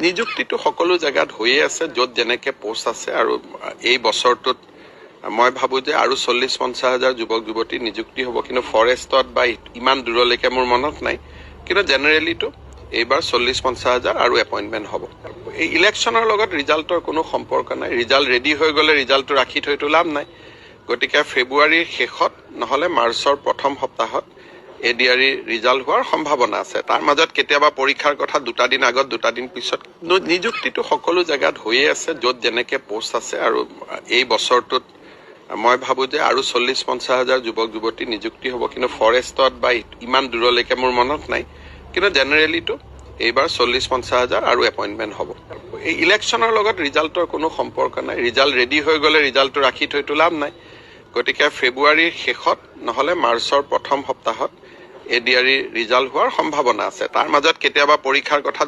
নিযুক্তিটো সকলো জায়গাত হৈয়ে আছে, য'ত যেনেকে পোষ্ট আছে। আৰু এই বছৰটোত মই ভাবো যে আৰু 40-50 হাজাৰ যুৱক যুৱতী নিযুক্তি হ'ব, কিন্তু ফৰেষ্টত বা ইমান দূৰলৈকে মোৰ মনত নাই। কিন্তু জেনেৰেলিটো এইবাৰ 40-50 হাজাৰ আৰু এপইণ্টমেণ্ট হ'ব। এই ইলেকশ্যনৰ লগত ৰিজাল্টৰ কোনো সম্পৰ্ক নাই। ৰিজাল্ট ৰেডি হৈ গ'লে ৰিজাল্টটো ৰাখি থৈতো লাভ নাই। গতিকে ফেব্ৰুৱাৰীৰ শেষত নহ'লে মাৰ্চৰ প্ৰথম সপ্তাহত ADRE ৰিজাল্ট হোৱাৰ সম্ভাৱনা আছে। তাৰ মাজত কেতিয়াবা পৰীক্ষাৰ কথা 2 দিন আগত 2 দিন পিছত। নিযুক্তিটো সকলো জায়গাত হৈয়ে আছে, য'ত যেনেকে পোষ্ট আছে। আৰু এই বছৰটোত মই ভাবো যে আৰু 40-50 হাজাৰ যুৱক যুৱতী নিযুক্তি হ'ব, কিন্তু ফৰেষ্টত বা ইমান দূৰলৈকে মোৰ মনত নাই। কিন্তু জেনেৰেলিটো এইবাৰ 40-50 হাজাৰ আৰু এপইণ্টমেণ্ট হ'ব। এই ইলেকশ্যনৰ লগত ৰিজাল্টৰ কোনো সম্পৰ্ক নাই। ৰিজাল্ট ৰেডি হৈ গ'লে ৰিজাল্টটো ৰাখি থৈতো লাভ নাই। গতিকে ফেব্ৰুৱাৰীৰ শেষত নহ'লে মাৰ্চৰ প্ৰথম সপ্তাহত ADRE ৰিজাল্ট হোৱাৰ সম্ভাৱনা আছে। তাৰ মাজত কেতিয়াবা পৰীক্ষাৰ কথা